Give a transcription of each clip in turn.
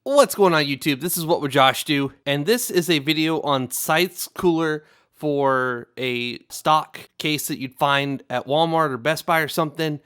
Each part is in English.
What's going on YouTube? This is What Would Josh Do? And this is a video on Scythe's Cooler for a stock case that you'd find at Walmart or Best Buy or something.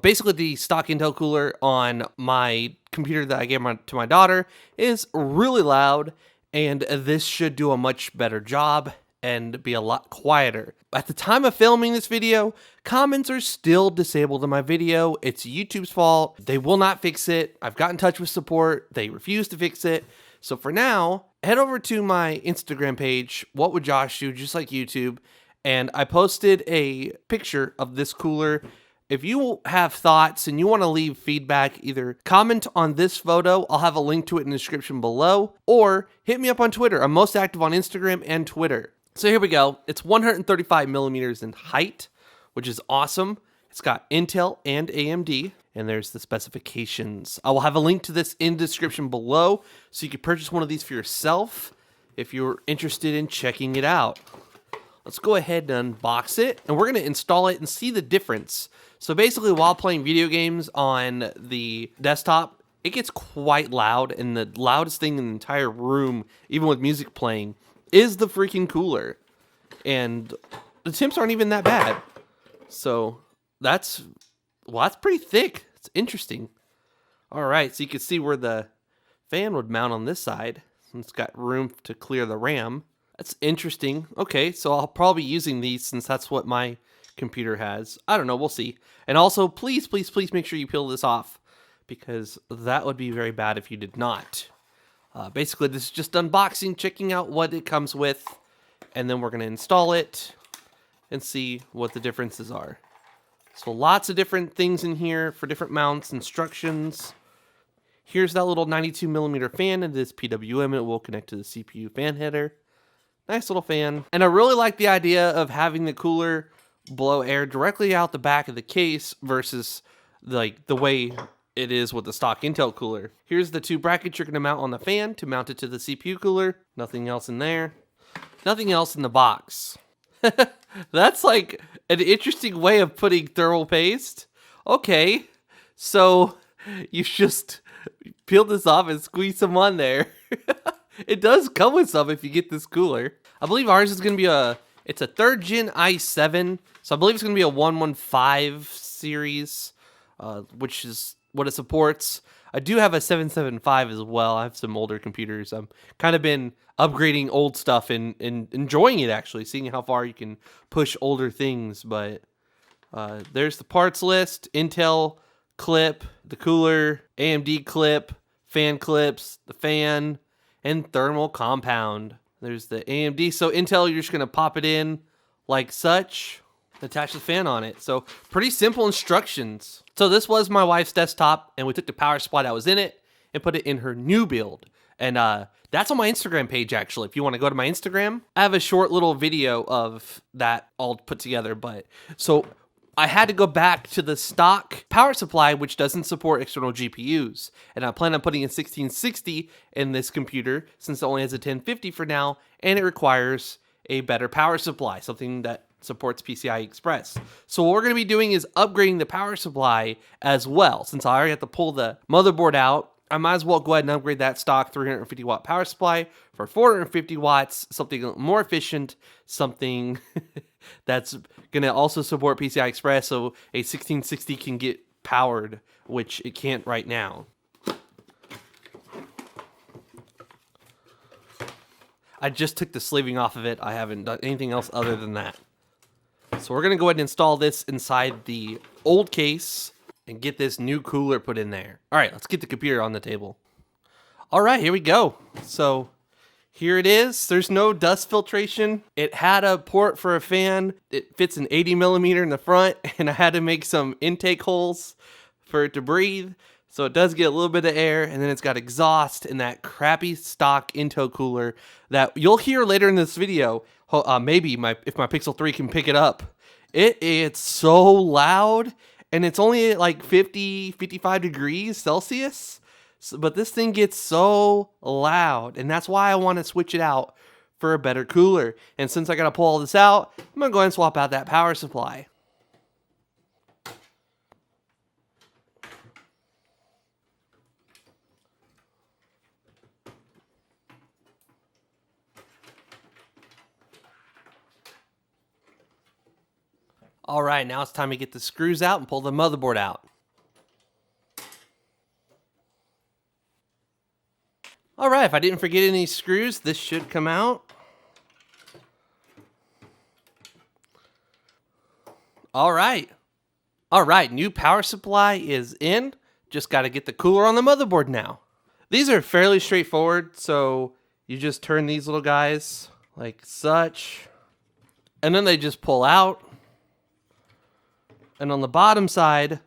Basically the stock Intel cooler on my computer that I gave to my daughter is really loud, and this should do a much better job and be a lot quieter. At the time of filming this video, comments are still disabled in my video. It's YouTube's fault. They will not fix it. I've got in touch with support. They refuse to fix it. So for now, head over to my Instagram page, What Would Josh Do, just like YouTube, and I posted a picture of this cooler. If you have thoughts and you want to leave feedback, either comment on this photo, I'll have a link to it in the description below, or hit me up on Twitter. I'm most active on Instagram and Twitter. So here we go. It's 135 millimeters in height, which is awesome. It's got Intel and AMD, and there's the specifications. I will have a link to this in the description below, so you can purchase one of these for yourself if you're interested in checking it out. Let's go ahead and unbox it, and we're going to install it and see the difference. So basically, while playing video games on the desktop, it gets quite loud, and the loudest thing in the entire room, even with music playing, is the freaking cooler. And the temps aren't even that bad. So that's pretty thick. It's interesting. All right, so you can see where the fan would mount on this side. It's got room to clear the RAM. That's interesting. Okay, so I'll probably be using these since that's what my computer has. I don't know, we'll see. And also, please, please, please make sure you peel this off, because that would be very bad if you did not. Basically, this is just unboxing, checking out what it comes with, and then we're going to install it and see what the differences are. So lots of different things in here for different mounts, instructions. Here's that little 92 millimeter fan. It is PWM. It will connect to the CPU fan header. Nice little fan. And I really like the idea of having the cooler blow air directly out the back of the case versus like the way it is with the stock Intel cooler. Here's the two brackets you're going to mount on the fan to mount it to the CPU cooler. Nothing else in there. Nothing else in the box. That's like an interesting way of putting thermal paste. Okay, so you just peel this off and squeeze some on there. It does come with some if you get this cooler. I believe ours is going to be it's a 3rd gen i7, so I believe it's going to be a 115 series, which is what it supports. I do have a 775 as well. I have some older computers. I've kind of been upgrading old stuff and enjoying it, actually, seeing how far you can push older things. But there's the parts list: Intel clip, the cooler, AMD clip, fan clips, the fan, and thermal compound. There's the AMD. So Intel, you're just going to pop it in like such, attach the fan on it. So pretty simple instructions. So this was my wife's desktop, and we took the power supply that was in it and put it in her new build. And that's on my Instagram page, actually. If you want to go to my Instagram, I have a short little video of that all put together. But so I had to go back to the stock power supply, which doesn't support external GPUs. And I plan on putting a 1660 in this computer since it only has a 1050 for now, and it requires a better power supply, something that supports PCI Express. So what we're going to be doing is upgrading the power supply as well. Since I already have to pull the motherboard out, I might as well go ahead and upgrade that stock 350 watt power supply for 450 watts, something more efficient, something that's going to also support PCI Express, so a 1660 can get powered, which it can't right now. I just took the sleeving off of it. I haven't done anything else other than that. So we're going to go ahead and install this inside the old case and get this new cooler put in there. All right, let's get the computer on the table. All right, here we go. So here it is. There's no dust filtration. It had a port for a fan. It fits an 80 millimeter in the front, and I had to make some intake holes for it to breathe. So it does get a little bit of air, and then it's got exhaust and that crappy stock Intel cooler that you'll hear later in this video. Maybe if my Pixel 3 can pick it up. It's so loud, and it's only at like 55 degrees Celsius. But this thing gets so loud, and that's why I want to switch it out for a better cooler. And since I got to pull all this out, I'm going to go ahead and swap out that power supply. All right, now it's time to get the screws out and pull the motherboard out. All right, if I didn't forget any screws, this should come out. All right. All right, new power supply is in. Just got to get the cooler on the motherboard now. These are fairly straightforward, so you just turn these little guys like such, and then they just pull out. And on the bottom side,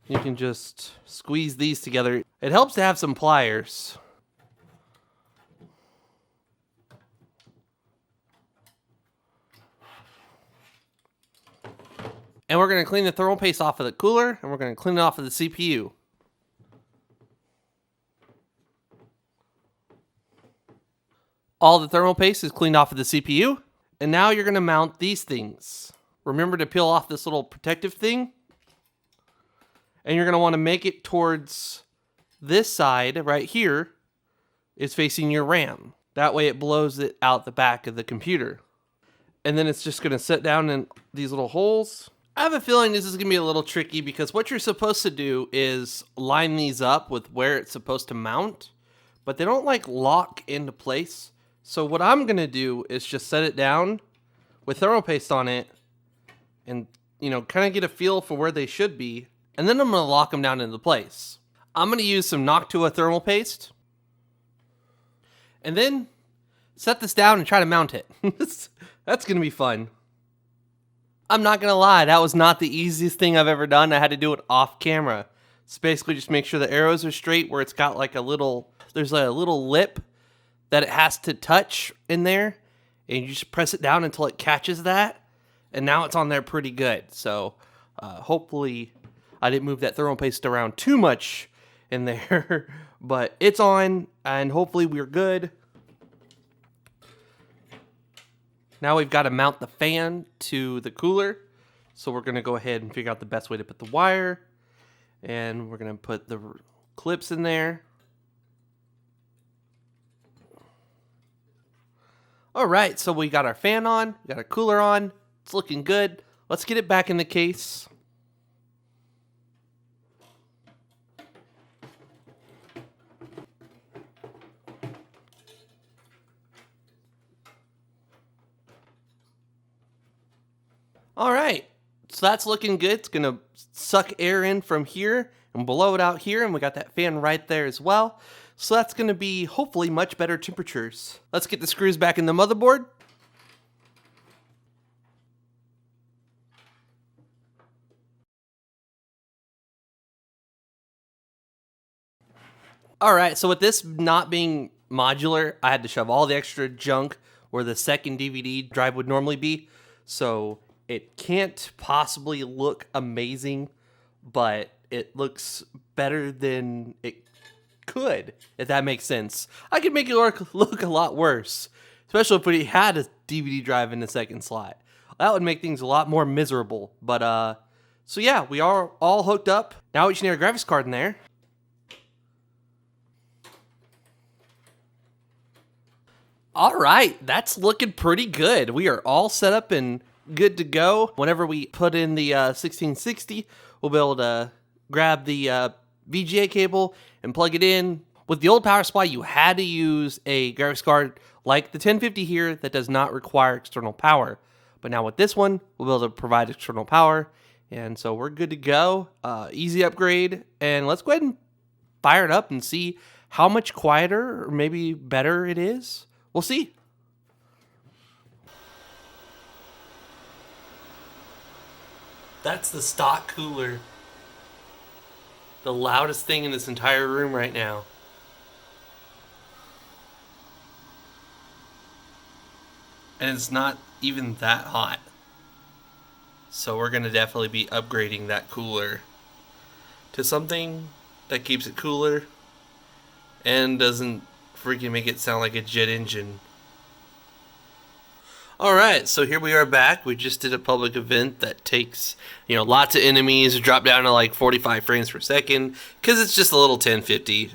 you can just squeeze these together. It helps to have some pliers. And we're going to clean the thermal paste off of the cooler, and we're going to clean it off of the CPU. All the thermal paste is cleaned off of the CPU. And now you're going to mount these things. Remember to peel off this little protective thing. And you're going to want to make it towards this side right here is facing your RAM. That way it blows it out the back of the computer. And then it's just going to sit down in these little holes. I have a feeling this is going to be a little tricky because what you're supposed to do is line these up with where it's supposed to mount, but they don't like lock into place. So what I'm going to do is just set it down with thermal paste on it and, you know, kind of get a feel for where they should be. And then I'm going to lock them down into place. I'm going to use some Noctua thermal paste and then set this down and try to mount it. That's going to be fun. I'm not going to lie, that was not the easiest thing I've ever done. I had to do it off camera. It's basically just make sure the arrows are straight where it's got like there's a little lip that it has to touch in there. And you just press it down until it catches that. And now it's on there pretty good. So hopefully I didn't move that thermal paste around too much in there. But it's on and hopefully we're good. Now we've got to mount the fan to the cooler. So we're going to go ahead and figure out the best way to put the wire. And we're going to put the clips in there. All right, so we got our fan on. We got our cooler on. It's looking good. Let's get it back in the case. All right, so that's looking good. It's going to suck air in from here and blow it out here, and we got that fan right there as well. So that's going to be hopefully much better temperatures. Let's get the screws back in the motherboard. All right, so with this not being modular, I had to shove all the extra junk where the second DVD drive would normally be. So it can't possibly look amazing, but it looks better than it could, if that makes sense. I could make it look a lot worse, especially if we had a DVD drive in the second slot. That would make things a lot more miserable. But, so yeah, we are all hooked up. Now we just need our graphics card in there. All right, that's looking pretty good. We are all set up and good to go. Whenever we put in the 1660, we'll be able to grab the VGA cable and plug it in. With the old power supply, you had to use a graphics card like the 1050 here that does not require external power. But now with this one, we'll be able to provide external power. And so we're good to go. Easy upgrade. And let's go ahead and fire it up and see how much quieter or maybe better it is. We'll see. That's the stock cooler. The loudest thing in this entire room right now. And it's not even that hot. So we're going to definitely be upgrading that cooler to something that keeps it cooler and doesn't freaking make it sound like a jet engine. Alright, so here we are back. We just did a public event that takes, lots of enemies, drop down to like 45 frames per second, because it's just a little 1050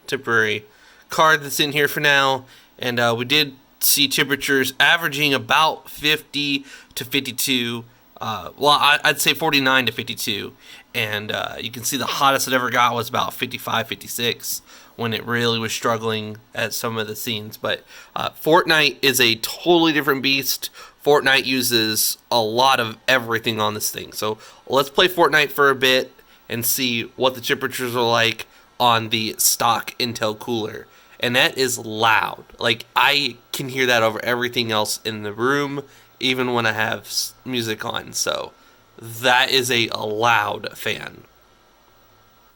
temporary card that's in here for now. And we did see temperatures averaging about 50 to 52 I'd say 49 to 52. And you can see the hottest it ever got was about 55, 56 when it really was struggling at some of the scenes. But Fortnite is a totally different beast. Fortnite uses a lot of everything on this thing. So let's play Fortnite for a bit and see what the temperatures are like on the stock Intel cooler. And that is loud. Like, I can hear that over everything else in the room, even when I have music on. So that is a loud fan.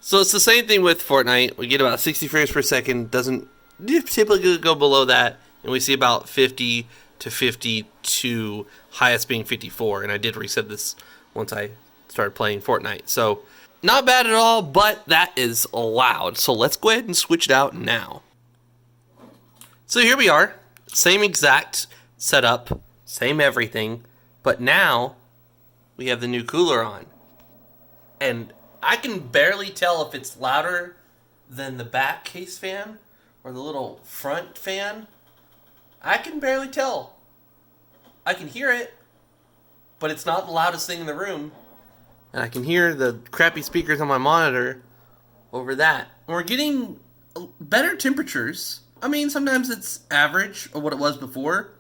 So it's the same thing with Fortnite. We get about 60 frames per second. Doesn't typically go below that. And we see about 50 to 52, highest being 54. And I did reset this once I started playing Fortnite. So not bad at all, but that is loud. So let's go ahead and switch it out now. So here we are. Same exact setup. Same everything. But now we have the new cooler on. And I can barely tell if it's louder than the back case fan or the little front fan. I can barely tell. I can hear it, but it's not the loudest thing in the room. And I can hear the crappy speakers on my monitor over that. And we're getting better temperatures. I mean, sometimes it's average of what it was before.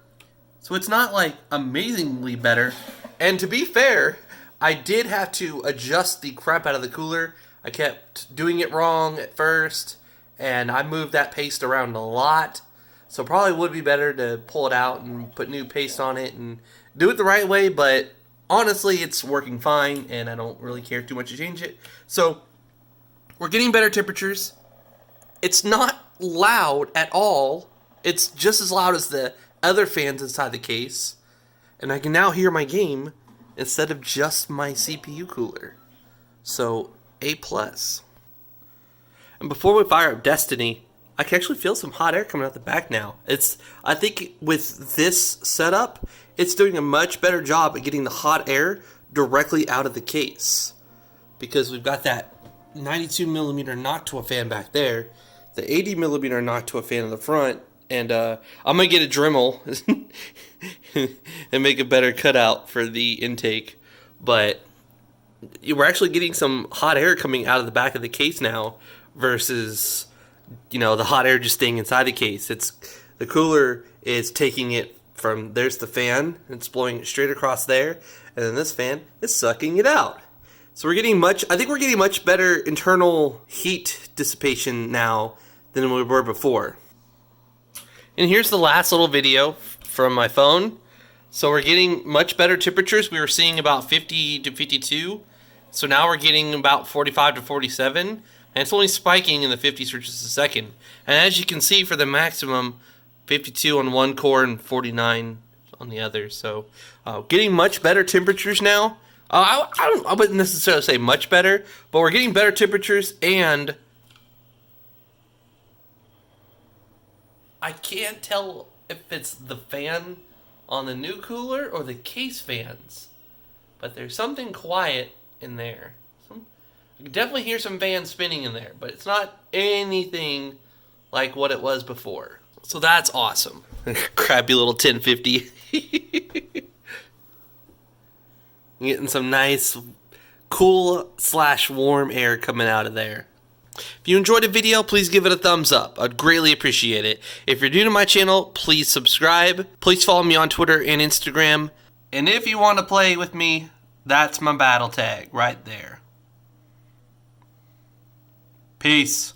So it's not like amazingly better. And to be fair, I did have to adjust the crap out of the cooler. I kept doing it wrong at first, and I moved that paste around a lot. So probably would be better to pull it out and put new paste on it and do it the right way, but honestly, it's working fine, and I don't really care too much to change it. So we're getting better temperatures. It's not loud at all. It's just as loud as the other fans inside the case. And I can now hear my game instead of just my CPU cooler. So, A+. And before we fire up Destiny, I can actually feel some hot air coming out the back now. I think with this setup, it's doing a much better job at getting the hot air directly out of the case. Because we've got that 92mm Noctua fan back there, the 80mm Noctua fan in the front, and I'm going to get a Dremel and make a better cutout for the intake. But we're actually getting some hot air coming out of the back of the case now versus, the hot air just staying inside the case. The cooler is taking it from, there's the fan, it's blowing it straight across there, and then this fan is sucking it out. So I think we're getting much better internal heat dissipation now than we were before. And here's the last little video from my phone. So we're getting much better temperatures. We were seeing about 50 to 52. So now we're getting about 45 to 47. And it's only spiking in the 50s for just a second. And as you can see, for the maximum, 52 on one core and 49 on the other. So getting much better temperatures now. I wouldn't necessarily say much better, but we're getting better temperatures, and I can't tell if it's the fan on the new cooler or the case fans, but there's something quiet in there. I can definitely hear some fans spinning in there, but it's not anything like what it was before. So that's awesome. Crappy little 1050. Getting some nice cool / warm air coming out of there. If you enjoyed the video, please give it a thumbs up. I'd greatly appreciate it. If you're new to my channel, please subscribe. Please follow me on Twitter and Instagram. And if you want to play with me, that's my battle tag right there. Peace.